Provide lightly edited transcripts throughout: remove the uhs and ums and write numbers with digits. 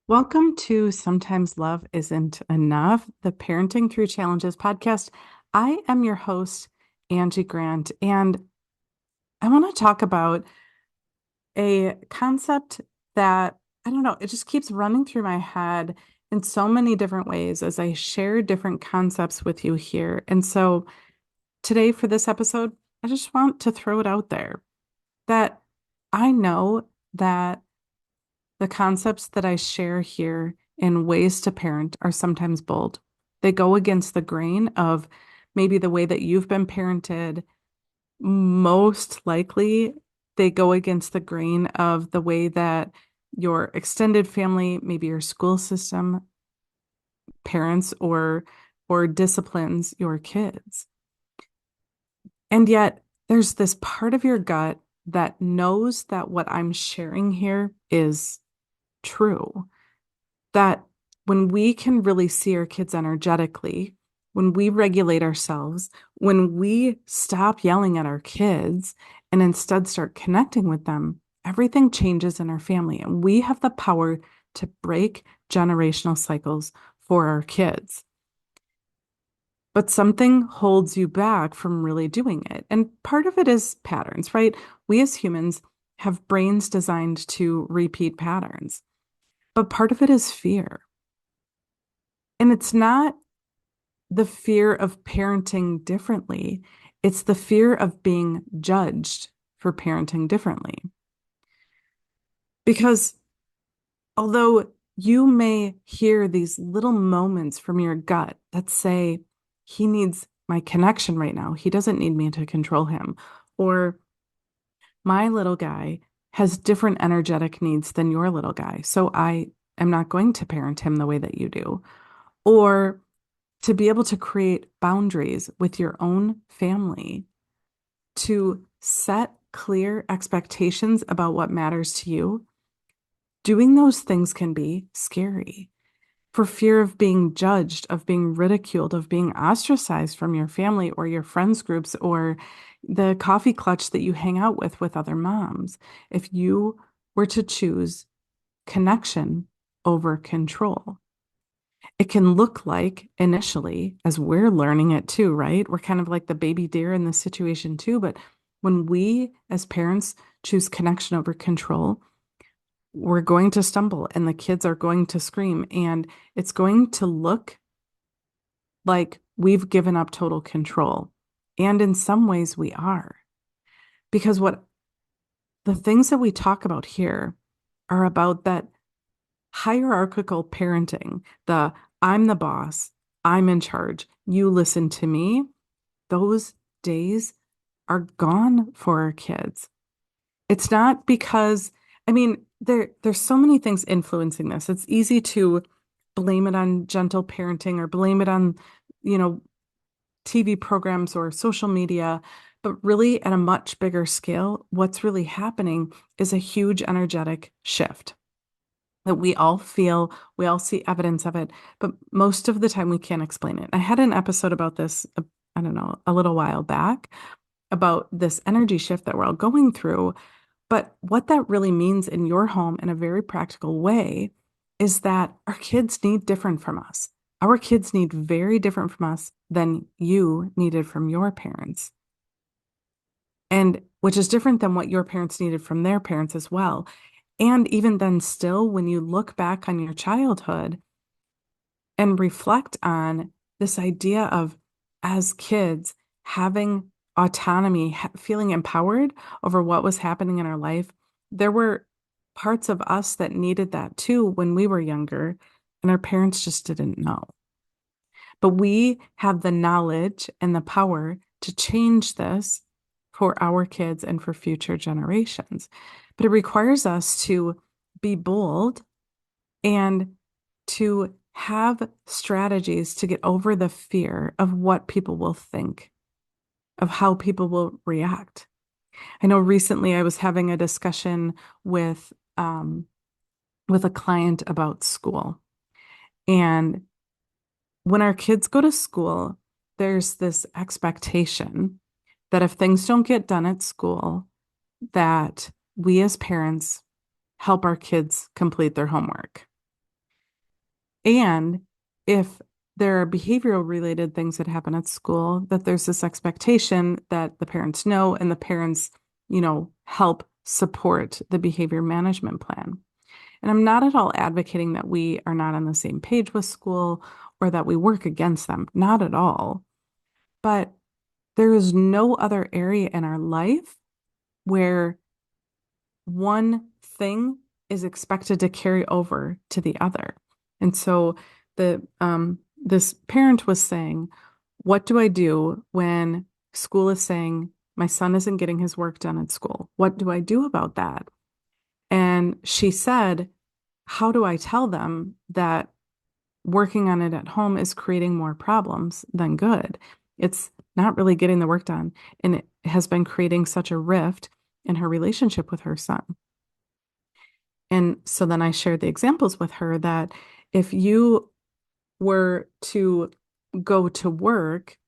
Welcome to Sometimes Love Isn't Enough, the Parenting Through Challenges podcast. I am your host, Angie Grant, and I want to talk about a concept that I don't know, it just keeps running through my head in so many different ways as I share different concepts with you here. And so today, for this episode, I just want to throw it out there that I know that the concepts that I share here in ways to parent are sometimes bold. They go against the grain of maybe the way that you've been parented. Most likely, they go against the grain of the way that your extended family, maybe your school system, parents or disciplines your kids. And yet, there's this part of your gut that knows that what I'm sharing here is true. That when we can really see our kids energetically, when we regulate ourselves, when we stop yelling at our kids and instead start connecting with them, everything changes in our family. And we have the power to break generational cycles for our kids. But something holds you back from really doing it. And part of it is patterns, right? We as humans have brains designed to repeat patterns, but part of it is fear. And it's not the fear of parenting differently, it's the fear of being judged for parenting differently. Because although you may hear these little moments from your gut that say, he needs my connection right now, he doesn't need me to control him, or my little guy has different energetic needs than your little guy, so I am not going to parent him the way that you do. Or to be able to create boundaries with your own family, to set clear expectations about what matters to you, doing those things can be scary for fear of being judged, of being ridiculed, of being ostracized from your family or your friends groups or the coffee clutch that you hang out with other moms. If you were to choose connection over control. It can look like initially, as we're learning it too, right? We're kind of like the baby deer in this situation too. But when we as parents choose connection over control, we're going to stumble and the kids are going to scream. And it's going to look like we've given up total control. And in some ways, we are. Because what the things that we talk about here are about that hierarchical parenting, the I'm the boss, I'm in charge, you listen to me, those days are gone for our kids. It's not because, I mean, there's so many things influencing this. It's easy to blame it on gentle parenting or blame it on, you know, TV programs or social media, but really at a much bigger scale, what's really happening is a huge energetic shift that we all feel, we all see evidence of it, but most of the time we can't explain it. I had an episode about this, I don't know, a little while back about this energy shift that we're all going through. But what that really means in your home in a very practical way is that our kids need different from us. Our kids need very different from us than you needed from your parents. And which is different than what your parents needed from their parents as well. And even then, still, when you look back on your childhood and reflect on this idea of as kids having autonomy, feeling empowered over what was happening in our life, there were parts of us that needed that too when we were younger, and our parents just didn't know. But we have the knowledge and the power to change this for our kids and for future generations. But it requires us to be bold and to have strategies to get over the fear of what people will think, of how people will react. I know recently I was having a discussion with a client about school. And when our kids go to school, there's this expectation that if things don't get done at school, that we as parents help our kids complete their homework. And if there are behavioral related things that happen at school, that there's this expectation that the parents know and the parents, help support the behavior management plan. And I'm not at all advocating that we are not on the same page with school or that we work against them, not at all. But there is no other area in our life where one thing is expected to carry over to the other. And so this parent was saying, what do I do when school is saying my son isn't getting his work done at school? What do I do about that? And she said, how do I tell them that working on it at home is creating more problems than good? It's not really getting the work done, and it has been creating such a rift in her relationship with her son. And so then I shared the examples with her that if you were to go to work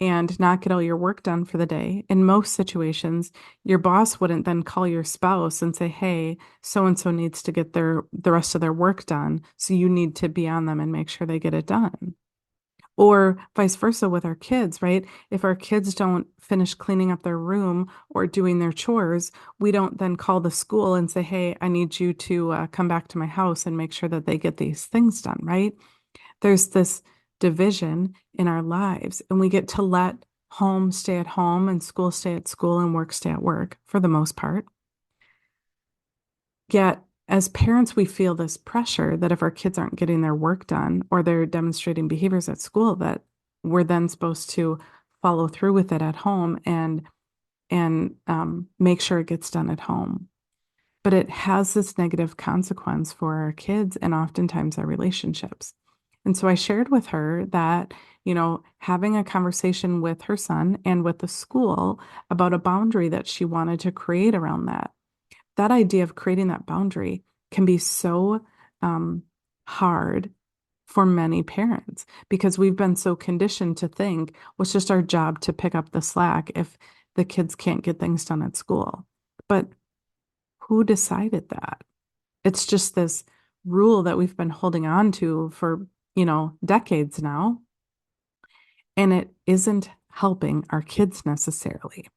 and not get all your work done for the day, in most situations, your boss wouldn't then call your spouse and say, hey, so and so needs to get the rest of their work done. So you need to be on them and make sure they get it done. Or vice versa with our kids, right? If our kids don't finish cleaning up their room or doing their chores, we don't then call the school and say, hey, I need you to come back to my house and make sure that they get these things done, right? There's this division in our lives, and we get to let home stay at home and school stay at school and work stay at work for the most part. Yet, as parents, we feel this pressure that if our kids aren't getting their work done or they're demonstrating behaviors at school, that we're then supposed to follow through with it at home and make sure it gets done at home. But it has this negative consequence for our kids and oftentimes our relationships. And so I shared with her that, having a conversation with her son and with the school about a boundary that she wanted to create around that. That idea of creating that boundary can be so hard for many parents because we've been so conditioned to think, well, it's just our job to pick up the slack if the kids can't get things done at school. But who decided that? It's just this rule that we've been holding on to for, decades now. And it isn't helping our kids necessarily.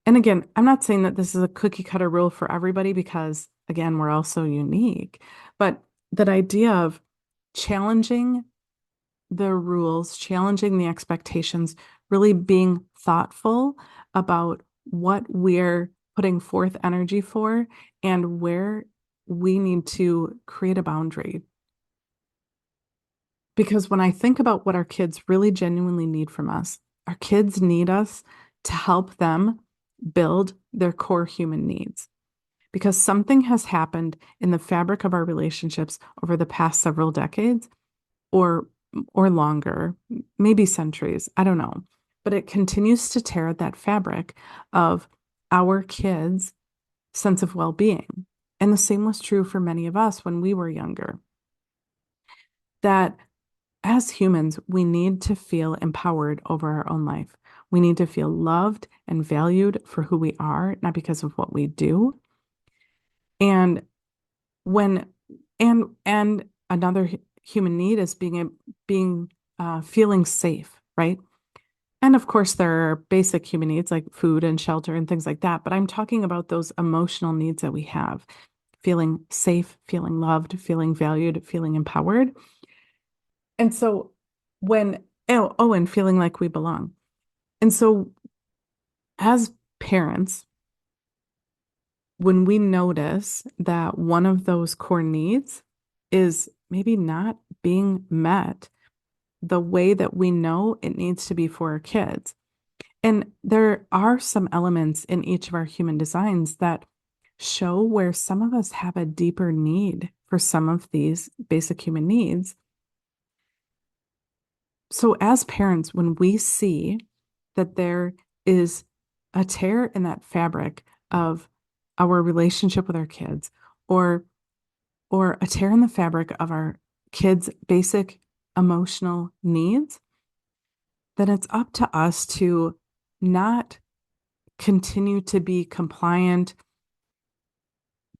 And again, I'm not saying that this is a cookie cutter rule for everybody because, again, we're all so unique. But that idea of challenging the rules, challenging the expectations, really being thoughtful about what we're putting forth energy for and where we need to create a boundary. Because when I think about what our kids really genuinely need from us, our kids need us to help them build their core human needs. Because something has happened in the fabric of our relationships over the past several decades or longer, maybe centuries, I don't know. But it continues to tear at that fabric of our kids' sense of well-being. And the same was true for many of us when we were younger. That as humans, we need to feel empowered over our own life. We need to feel loved and valued for who we are, not because of what we do. And when and another human need is being feeling safe, right? And of course, there are basic human needs like food and shelter and things like that. But I'm talking about those emotional needs that we have, feeling safe, feeling loved, feeling valued, feeling empowered. And so and feeling like we belong. And so as parents, when we notice that one of those core needs is maybe not being met the way that we know it needs to be for our kids. And there are some elements in each of our human designs that show where some of us have a deeper need for some of these basic human needs. So, as parents, when we see that there is a tear in that fabric of our relationship with our kids, or a tear in the fabric of our kids' basic emotional needs, then it's up to us to not continue to be compliant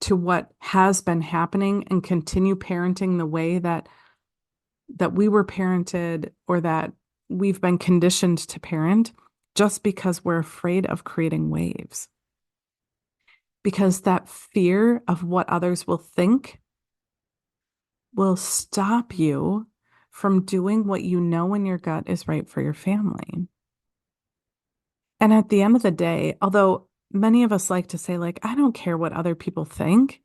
to what has been happening and continue parenting the way that that we were parented or that we've been conditioned to parent just because we're afraid of creating waves. Because that fear of what others will think will stop you from doing what you know in your gut is right for your family. And at the end of the day, although many of us like to say, like, I don't care what other people think,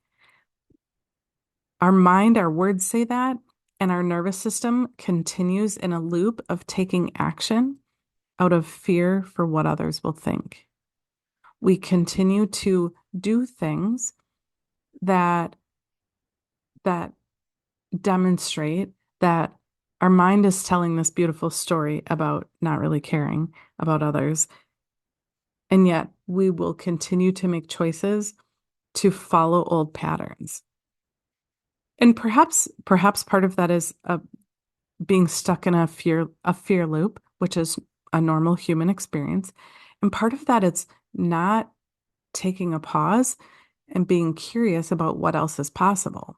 our mind, our words say that, and our nervous system continues in a loop of taking action out of fear for what others will think. We continue to do things that that demonstrate that our mind is telling this beautiful story about not really caring about others. And yet we will continue to make choices to follow old patterns. And perhaps part of that is being stuck in a fear loop, which is a normal human experience. And part of that is not taking a pause and being curious about what else is possible.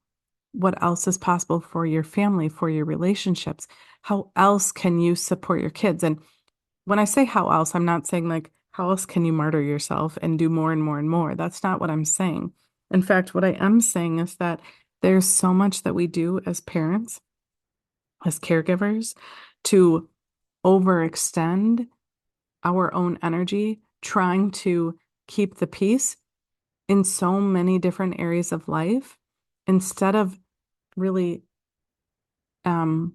What else is possible for your family, for your relationships? How else can you support your kids? And when I say how else, I'm not saying like, how else can you martyr yourself and do more and more and more? That's not what I'm saying. In fact, what I am saying is that there's so much that we do as parents, as caregivers, to overextend our own energy, trying to keep the peace in so many different areas of life instead of really um,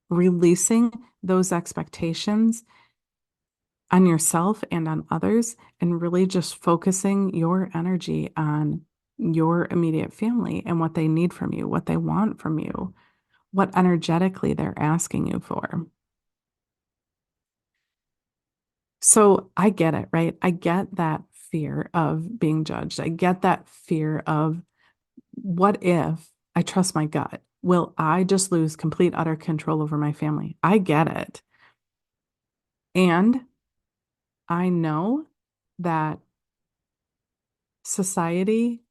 releasing those expectations on yourself and on others, and really just focusing your energy on your immediate family and what they need from you, what they want from you, what energetically they're asking you for. So I get it, right? I get that fear of being judged. I get that fear of what if I trust my gut? Will I just lose complete, utter control over my family? I get it. And I know that society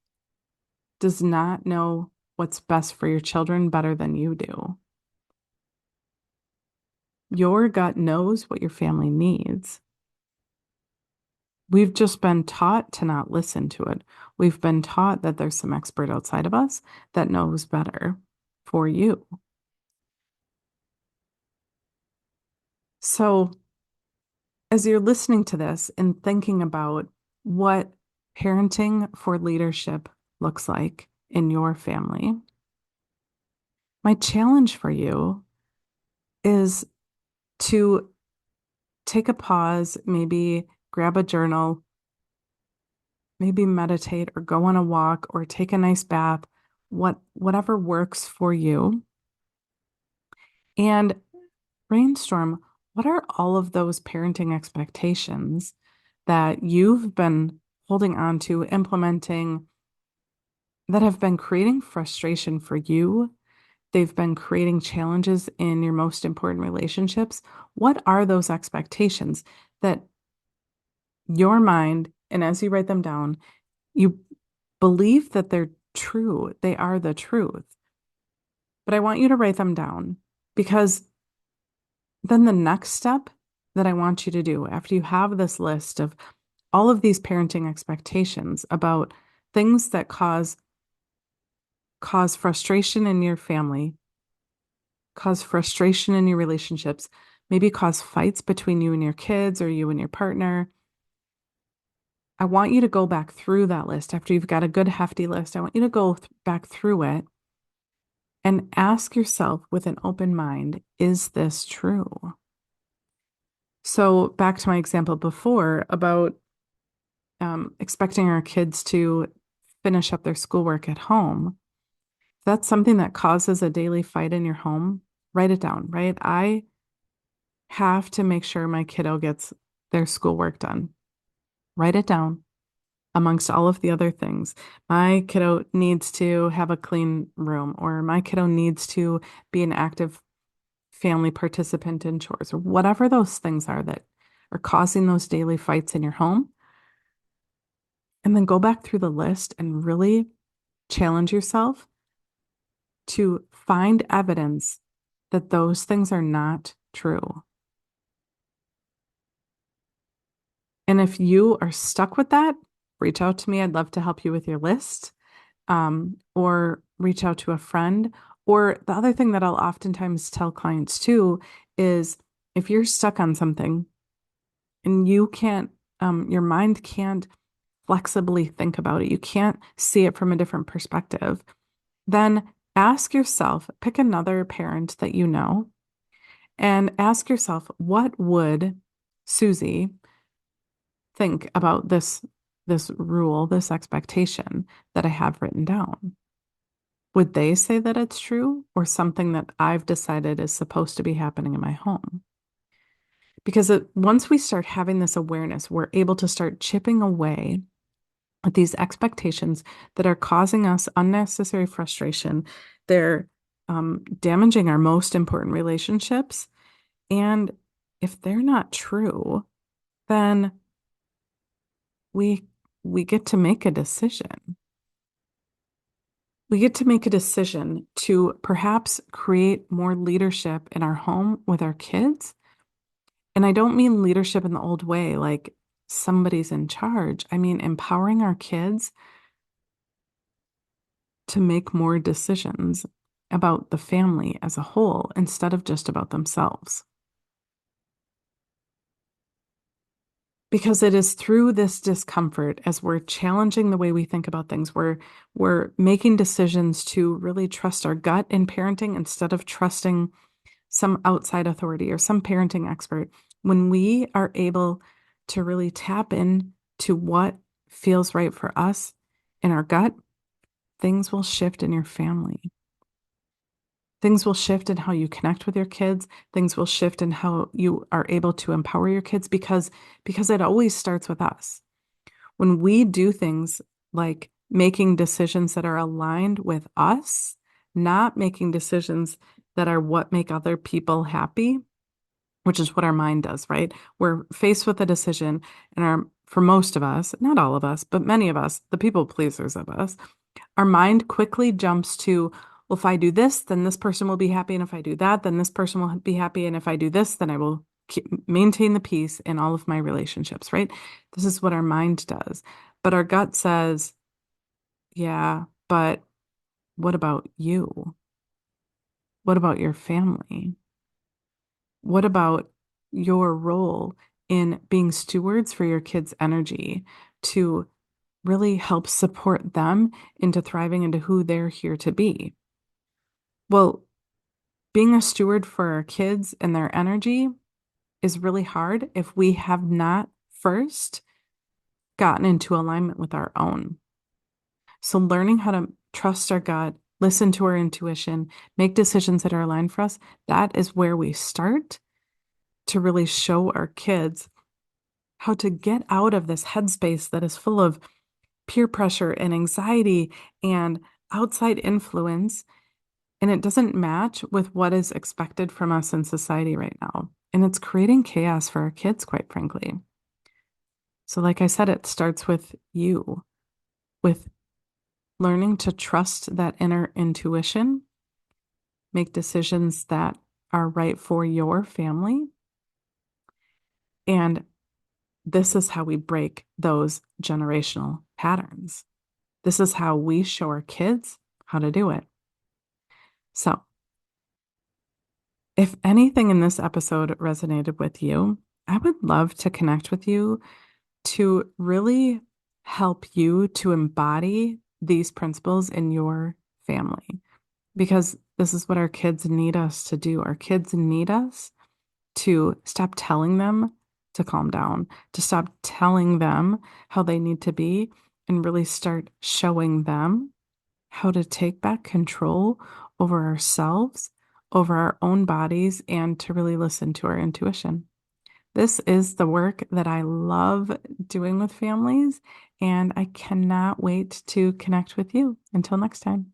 does not know what's best for your children better than you do. Your gut knows what your family needs. We've just been taught to not listen to it. We've been taught that there's some expert outside of us that knows better for you. So, as you're listening to this and thinking about what parenting for leadership looks like in your family, my challenge for you is to take a pause, maybe grab a journal, maybe meditate or go on a walk or take a nice bath, whatever works for you, and brainstorm what are all of those parenting expectations that you've been holding on to, implementing, that have been creating frustration for you. They've been creating challenges in your most important relationships. What are those expectations that your mind, and as you write them down, you believe that they're true, they are the truth. But I want you to write them down because then the next step that I want you to do after you have this list of all of these parenting expectations about things that cause frustration in your family, cause frustration in your relationships, maybe cause fights between you and your kids or you and your partner. I want you to go back through that list after you've got a good hefty list. I want you to go back through it and ask yourself with an open mind, is this true? So back to my example before about expecting our kids to finish up their schoolwork at home. If that's something that causes a daily fight in your home, write it down, right? I have to make sure my kiddo gets their schoolwork done. Write it down amongst all of the other things. My kiddo needs to have a clean room, or my kiddo needs to be an active family participant in chores, or whatever those things are that are causing those daily fights in your home. And then go back through the list and really challenge yourself to find evidence that those things are not true. And if you are stuck with that, reach out to me. I'd love to help you with your list, or reach out to a friend. Or the other thing that I'll oftentimes tell clients too is if you're stuck on something and you can't, your mind can't flexibly think about it, you can't see it from a different perspective, then ask yourself, pick another parent that you know, and ask yourself, what would Susie think about this rule, this expectation that I have written down? Would they say that it's true or something that I've decided is supposed to be happening in my home? Because once we start having this awareness, we're able to start chipping away at these expectations that are causing us unnecessary frustration. They're damaging our most important relationships. And if they're not true, then we we get to make a decision. We get to make a decision to perhaps create more leadership in our home with our kids. And I don't mean leadership in the old way, like somebody's in charge. I mean empowering our kids to make more decisions about the family as a whole instead of just about themselves. Because it is through this discomfort, as we're challenging the way we think about things, we're making decisions to really trust our gut in parenting instead of trusting some outside authority or some parenting expert. When we are able to really tap in to what feels right for us in our gut, things will shift in your family. Things will shift in how you connect with your kids. Things will shift in how you are able to empower your kids because it always starts with us. When we do things like making decisions that are aligned with us, not making decisions that are what make other people happy, which is what our mind does, right? We're faced with a decision and for most of us, not all of us, but many of us, the people pleasers of us, our mind quickly jumps to, well, if I do this, then this person will be happy. And if I do that, then this person will be happy. And if I do this, then I will maintain the peace in all of my relationships, right? This is what our mind does. But our gut says, yeah, but what about you? What about your family? What about your role in being stewards for your kids' energy to really help support them into thriving into who they're here to be? Well, being a steward for our kids and their energy is really hard if we have not first gotten into alignment with our own. So, learning how to trust our gut, listen to our intuition, make decisions that are aligned for us, that is where we start to really show our kids how to get out of this headspace that is full of peer pressure and anxiety and outside influence. And it doesn't match with what is expected from us in society right now. And it's creating chaos for our kids, quite frankly. So, like I said, it starts with you, with learning to trust that inner intuition, make decisions that are right for your family. And this is how we break those generational patterns. This is how we show our kids how to do it. So, if anything in this episode resonated with you, I would love to connect with you to really help you to embody these principles in your family, because this is what our kids need us to do. Our kids need us to stop telling them to calm down, to stop telling them how they need to be, and really start showing them how to take back control over ourselves, over our own bodies, and to really listen to our intuition. This is the work that I love doing with families, and I cannot wait to connect with you. Until next time.